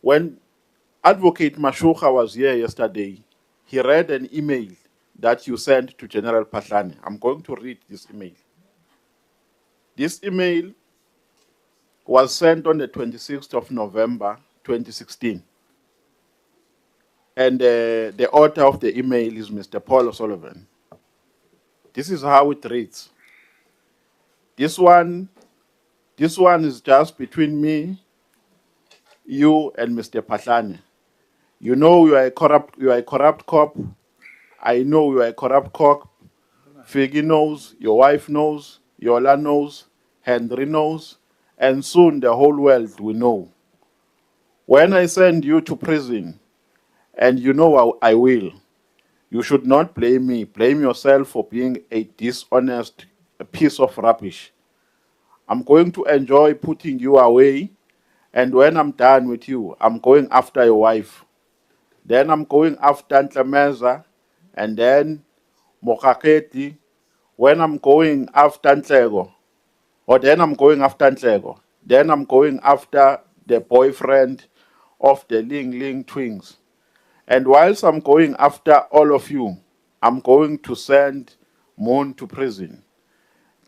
When Advocate Mashuka was here yesterday, he read an email that you sent to General Patlane. I'm going to read this email. This email was sent on the 26th of November, 2016. And the author of the email is Mr. Paul O'Sullivan. This is how it reads. This one is just between me, you, and Mr. Patlane. You know you are a corrupt cop. I know you are a corrupt cop. Figgy knows, your wife knows, Yola knows, Henry knows, and soon the whole world will know. When I send you to prison, and you know I will, you should not blame me. Blame yourself for being a dishonest piece of rubbish. I'm going to enjoy putting you away, and when I'm done with you, I'm going after your wife. Then I'm going after Ntlemeza, and then Mokaketi. When I'm going after Ntlego, or then I'm going after Ntlego, then I'm going after the boyfriend of the Ling Ling twins. And whilst I'm going after all of you, I'm going to send Moon to prison.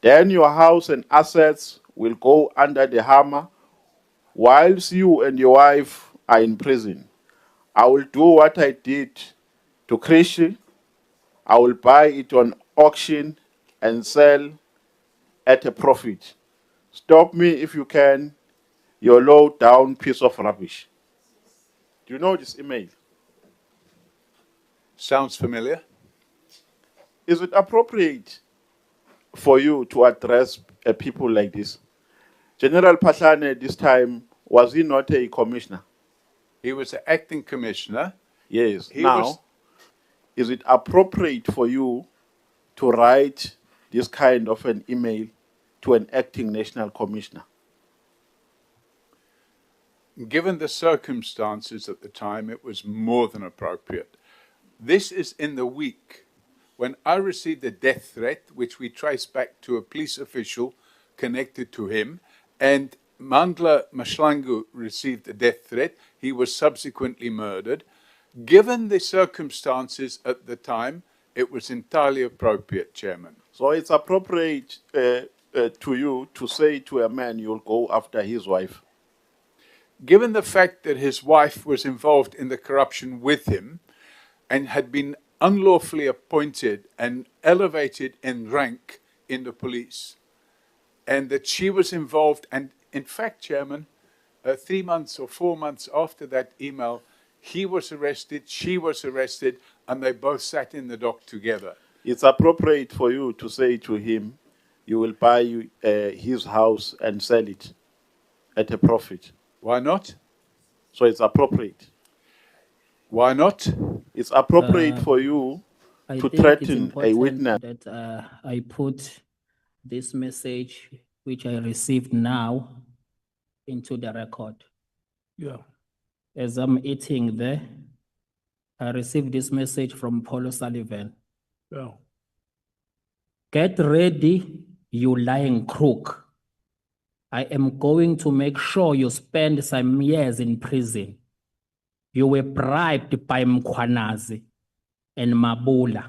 Then your house and assets will go under the hammer, whilst you and your wife are in prison. I will do what I did to Krishi. I will buy it on auction and sell at a profit. Stop me if you can, you low down piece of rubbish. Do you know this email? Sounds familiar. Is it appropriate for you to address people like this? General Patlane this time, was he not a commissioner? He was an acting commissioner. Yes. Is it appropriate for you to write this kind of an email to an acting national commissioner? Given the circumstances at the time, it was more than appropriate. This is in the week when I received a death threat, which we trace back to a police official connected to him, and Mandla Mashlangu received a death threat. He was subsequently murdered. Given the circumstances at the time, it was entirely appropriate, Chairman. So it's appropriate to you to say to a man you'll go after his wife? Given the fact that his wife was involved in the corruption with him and had been unlawfully appointed and elevated in rank in the police, and that she was involved, and in fact, Chairman, 3 months or 4 months after that email, he was arrested, she was arrested, and they both sat in the dock together. It's appropriate for you to say to him, you will buy his house and sell it at a profit. Why not? So it's appropriate. Why not? It's appropriate for you to threaten a witness. That I put this message, which I received now, into the record. Yeah. As I'm eating there, I received this message from Paul O'Sullivan. Yeah. Get ready, you lying crook. I am going to make sure you spend some years in prison. You were bribed by Mkhwananzi and Mabula.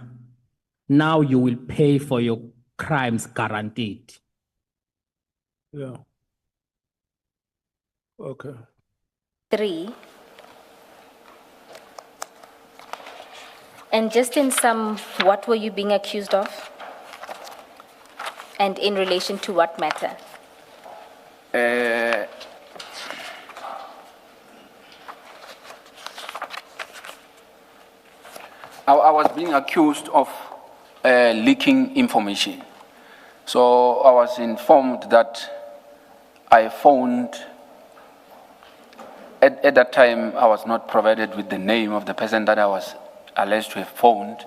Now you will pay for your crimes, guaranteed. Yeah. Okay. 3. And just in sum, what were you being accused of? And in relation to what matter? I was being accused of leaking information. So I was informed that I phoned. At that time, I was not provided with the name of the person that I was alleged to have phoned,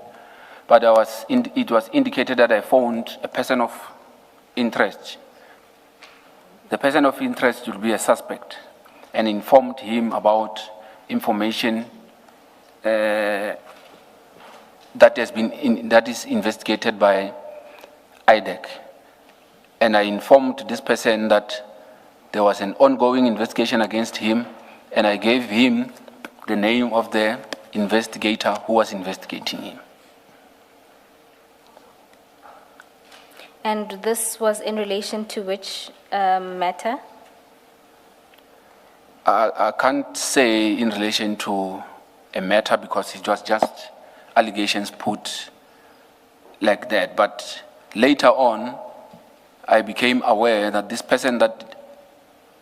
but it was indicated that I phoned a person of interest. The person of interest will be a suspect, and informed him about information that is investigated by IDAC. And I informed this person that there was an ongoing investigation against him, and I gave him the name of the investigator who was investigating him. And this was in relation to which matter? I can't say in relation to a matter because it was just allegations put like that. But later on, I became aware that this person that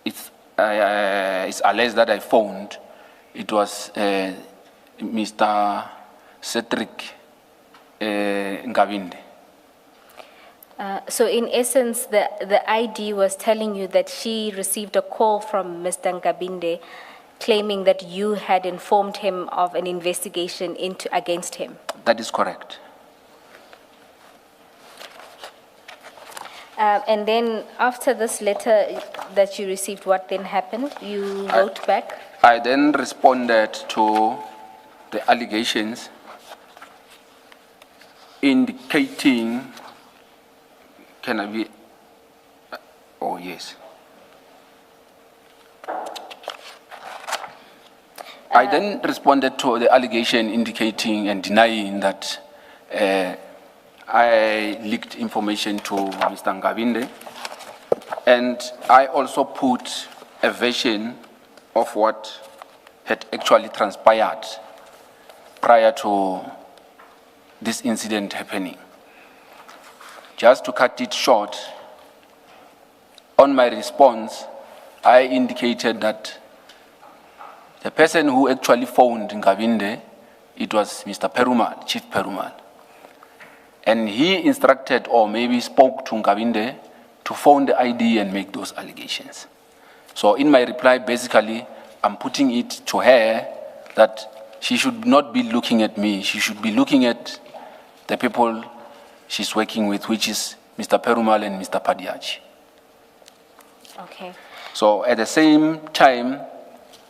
is alleged that I phoned, it was Mr. Cedric Ngabinde. So in essence, the ID was telling you that she received a call from Mr. Ngabinde claiming that you had informed him of an investigation against him. That is correct. And then after this letter that you received, what then happened? You wrote back? I then responded to the allegations indicating, can I be, oh yes. I then responded to the allegation indicating and denying that I leaked information to Mr. Ngabinde, and I also put a version of what had actually transpired prior to this incident happening. Just to cut it short, on my response, I indicated that the person who actually phoned Ngabinde, it was Mr. Perumal, Chief Perumal. And he instructed or maybe spoke to Ngabinde to phone the ID and make those allegations. So in my reply, basically, I'm putting it to her that she should not be looking at me. She should be looking at the people she's working with, which is Mr. Perumal and Mr. Padiachi. Okay. So at the same time,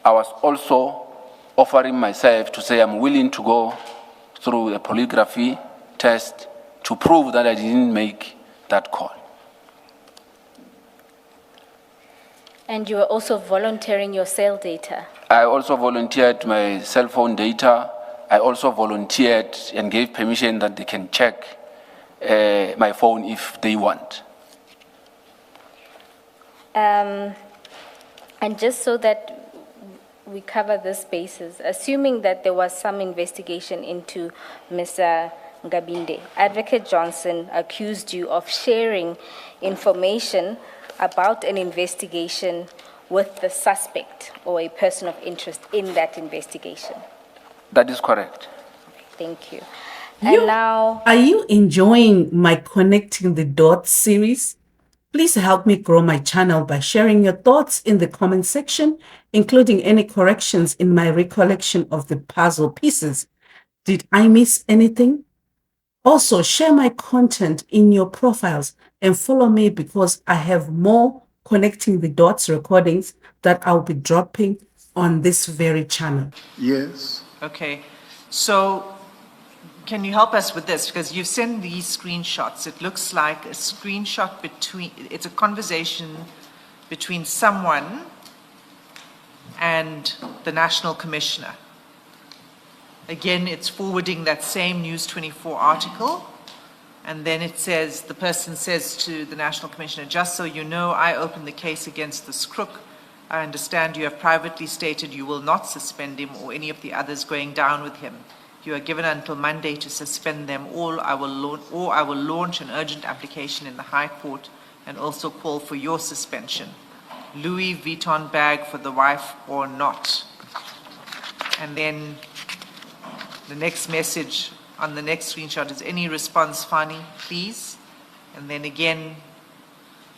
I was also offering myself to say I'm willing to go through a polygraphy test to prove that I didn't make that call. And you were also volunteering your cell data? I also volunteered my cell phone data. I also volunteered and gave permission that they can check my phone if they want. And just so that we cover this basis, assuming that there was some investigation into Mr. Ngabinde, Advocate Johnson accused you of sharing information about an investigation with the suspect or a person of interest in that investigation. That is correct. Thank you. And now, are you enjoying my Connecting the Dots series? Please help me grow my channel by sharing your thoughts in the comment section, including any corrections in my recollection of the puzzle pieces. Did I miss anything? Also, share my content in your profiles and follow me because I have more Connecting the Dots recordings that I'll be dropping on this very channel. Yes. Okay, so can you help us with this? Because you've sent these screenshots. It looks like a screenshot it's a conversation between someone and the National Commissioner. Again, it's forwarding that same News 24 article. And then it says, the person says to the National Commissioner, just so you know, I opened the case against this crook. I understand you have privately stated you will not suspend him or any of the others going down with him. You are given until Monday to suspend them all, or I will launch an urgent application in the High Court and also call for your suspension. Louis Vuitton bag for the wife or not. And then the next message on the next screenshot is, any response, Fani, please? And then again,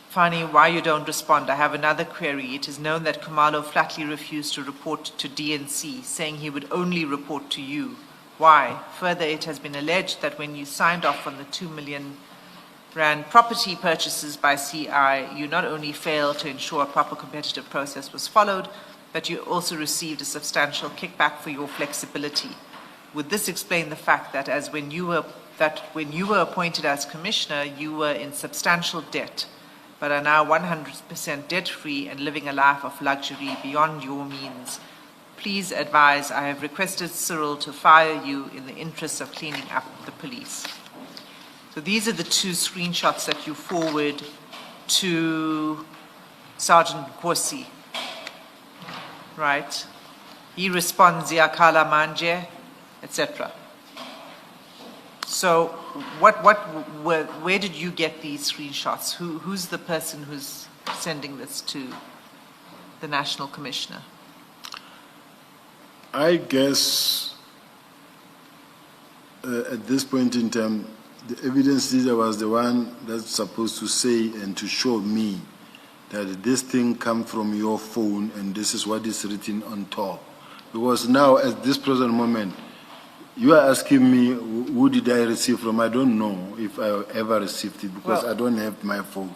Fani, why you don't respond? I have another query. It is known that Khumalo flatly refused to report to DNC, saying he would only report to you. Why? Further, it has been alleged that when you signed off on the 2 million rand property purchases by CI, you not only failed to ensure a proper competitive process was followed, but you also received a substantial kickback for your flexibility. Would this explain the fact that when you were appointed as commissioner, you were in substantial debt, but are now 100% debt-free and living a life of luxury beyond your means, please advise, I have requested Cyril to fire you in the interest of cleaning up the police. So these are the two screenshots that you forward to Sergeant Nkosi, right? He responds, Ziyakhala manje, etc. So where did you get these screenshots? Who's the person who's sending this to the National Commissioner? I guess at this point in time, the evidence leader was the one that's supposed to say and to show me that this thing come from your phone and this is what is written on top. Because now, at this present moment, you are asking me, who did I receive from? I don't know if I ever received it because I don't have my phone.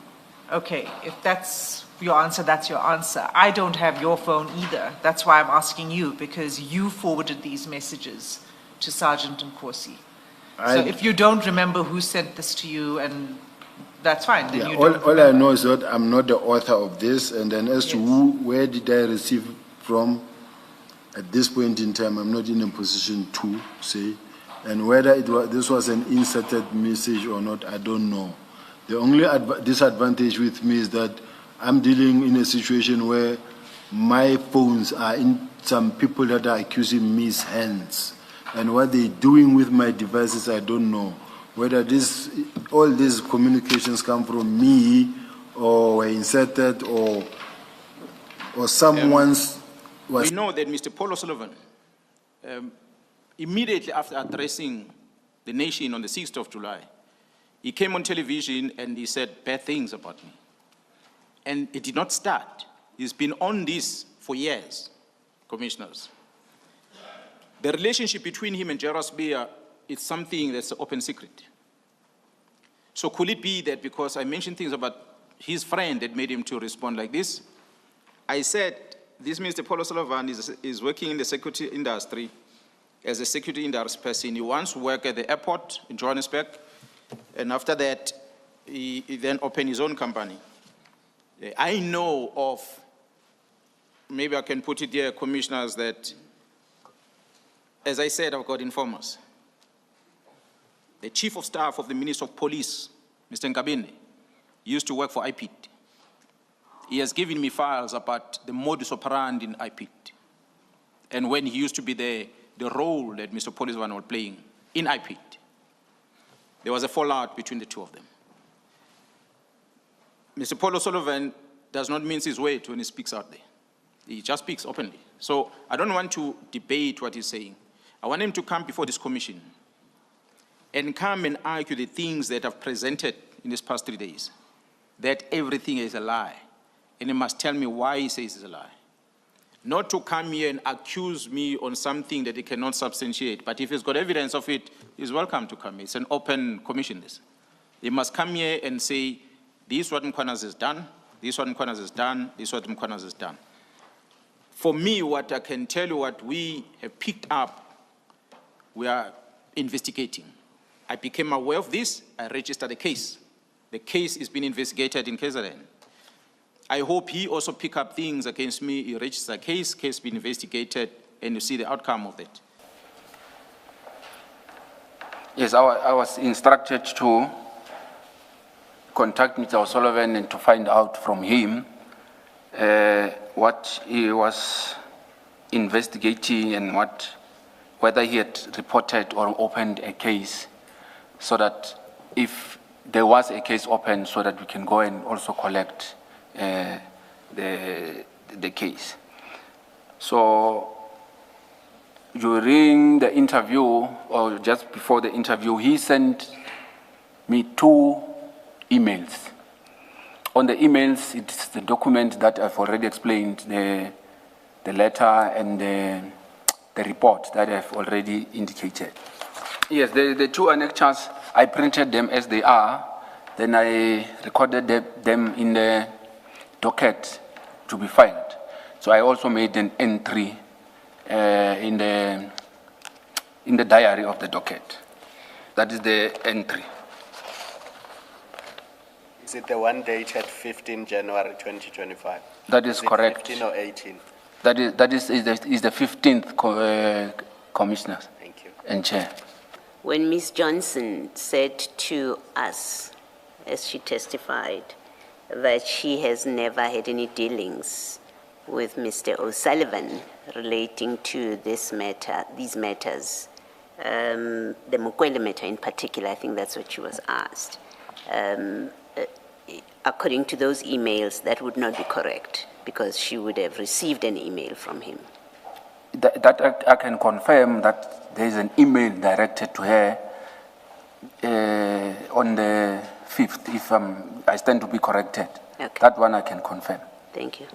Okay, if that's your answer, that's your answer. I don't have your phone either. That's why I'm asking you, because you forwarded these messages to Sergeant Nkosi. So if you don't remember who sent this to you, and that's fine, then Yeah, you don't all I know is that I'm not the author of this, and then as to Yes. where did I receive from, at this point in time, I'm not in a position to say, and whether this was an inserted message or not, I don't know. The only disadvantage with me is that I'm dealing in a situation where my phones are in some people that are accusing me's hands, and what they're doing with my devices, I don't know. Whether all these communications come from me or were inserted or someone's was. We know that Mr. Paul O'Sullivan, immediately after addressing the nation on the 6th of July, he came on television and he said bad things about me. And it did not start. He's been on this for years, commissioners. The relationship between him and Jairus Beer is something that's an open secret. So could it be that because I mentioned things about his friend that made him to respond like this? I said, this Mr. Paul O'Sullivan is working in the security industry as a security industry person. He once worked at the airport in Johannesburg, and after that, he then opened his own company. I know of, maybe I can put it here, commissioners, that, as I said, I've got informers. The chief of staff of the Minister of Police, Mr. Nkabinde, used to work for IPIT. He has given me files about the modus operandi in IPIT, and when he used to be there, the role that Mr. Polisman was playing in IPIT. There was a fallout between the two of them. Mr. Paul O'Sullivan does not mince his words when he speaks out there. He just speaks openly. So I don't want to debate what he's saying. I want him to come before this commission and come and argue the things that I've presented in these past 3 days, that everything is a lie. And he must tell me why he says it's a lie. Not to come here and accuse me on something that he cannot substantiate, but if he's got evidence of it, he's welcome to come here. It's an open commission, this. He must come here and say, this is what Mkhwananzi has done, this is what Mkhwananzi has done, this is what Mkhwananzi has done. For me, what I can tell you, what we have picked up, we are investigating. I became aware of this, I registered a case. The case is being investigated in KZN. I hope he also pick up things against me, he registers a case being investigated, and you see the outcome of it. Yes, I was instructed to contact Mr. O'Sullivan and to find out from him what he was investigating and whether he had reported or opened a case, so that if there was a case open, so that we can go and also collect the case. So during the interview, or just before the interview, he sent me 2 emails. On the emails, it's the document that I've already explained, the letter and the report that I've already indicated. Yes, the 2 annexures, I printed them as they are, then I recorded them in the docket to be filed. So I also made an entry in the diary of the docket. That is the entry. Is it the one dated 15 January 2025? That is correct. 15 or 18? That is the 15th commissioners. Thank you. And chair. When Ms. Johnson said to us, as she testified, that she has never had any dealings with Mr. O'Sullivan relating to these matters, the Mukwele matter in particular, I think that's what she was asked. According to those emails, that would not be correct because she would have received an email from him. That I can confirm that there is an email directed to her on the 5th, if I stand to be corrected. Okay. That one I can confirm. Thank you.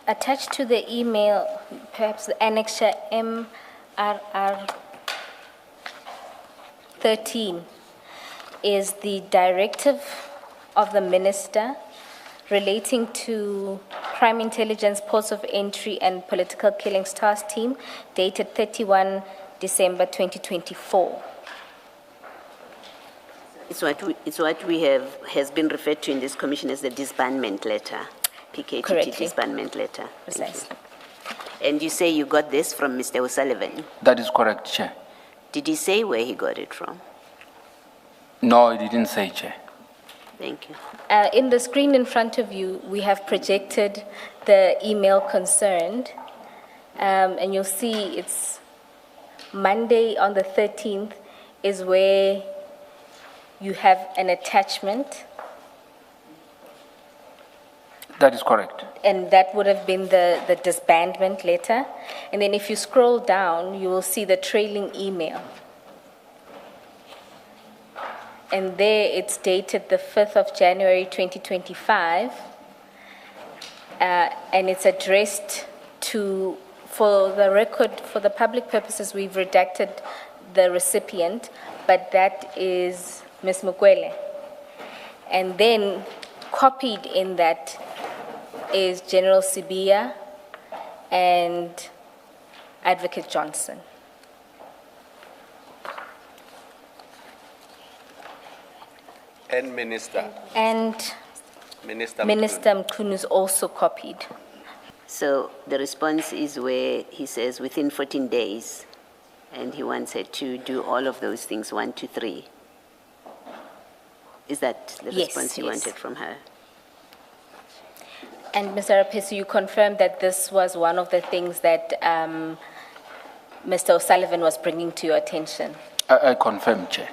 Attached to the email, perhaps the annexure MRR 13 is the directive of the minister relating to Crime Intelligence Ports of Entry and Political Killings Task Team, dated 31 December 2024. It's what we have has been referred to in this commission as the disbandment letter, PKTT Correctly. disbandment letter. Thank you. Precisely. And you say you got this from Mr. O'Sullivan. That is correct, Chair. Did he say where he got it from? No, it didn't say, Chair. Thank you. In the screen in front of you, we have projected the email concerned, and you'll see it's Monday on the 13th is where you have an attachment, That is correct. and that would have been the disbandment letter. And then if you scroll down, you will see the trailing email. And there it's dated the 5th of January 2025, and it's addressed to, for the record, for the public purposes, we've redacted the recipient, but that is Ms. Mukwele. And then copied in that is General Sibia and Advocate Johnson. And Minister. And Minister. Minister Mkhwananzi is also copied. So the response is where he says within 14 days, and he wants her to do all of those things, 1, 2, 3. Is that the Yes, response you yes. wanted from her? And Mr. Rapesu, you confirmed that this was one of the things that Mr. O'Sullivan was bringing to your attention. I confirm, Chair.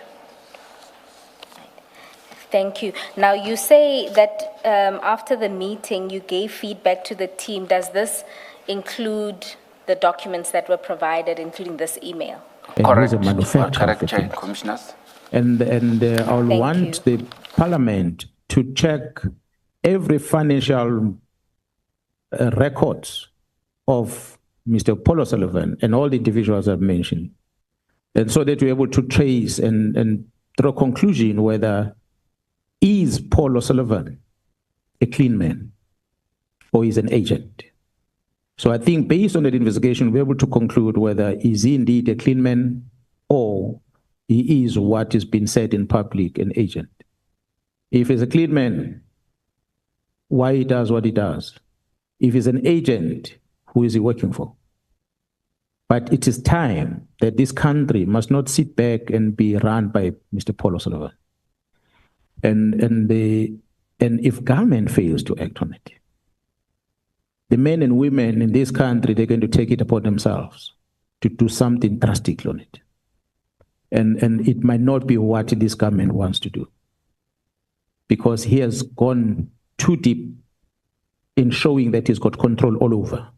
Thank you. Now, you say that after the meeting, you gave feedback to the team. Does this include the documents that were provided, including this email? Correct. Who's a manufacturer Correct, of Chair, things. Commissioners. And I'll Thank want the Parliament to check every financial records of Mr. Paul O'Sullivan and all the individuals I've mentioned, and so that we're able to trace and draw a conclusion whether is Paul O'Sullivan a clean man or is an agent. So I think based on that investigation, we're able to conclude whether is he indeed a clean man or he is what is being said in public, an agent. If he's a clean man, why he does what he does? If he's an agent, who is he working for? But it is time that this country must not sit back and be run by Mr. Paul O'Sullivan. And if government fails to act on it, the men and women in this country, they're going to take it upon themselves to do something drastic on it. And it might not be what this government wants to do, because he has gone too deep in showing that he's got control all over.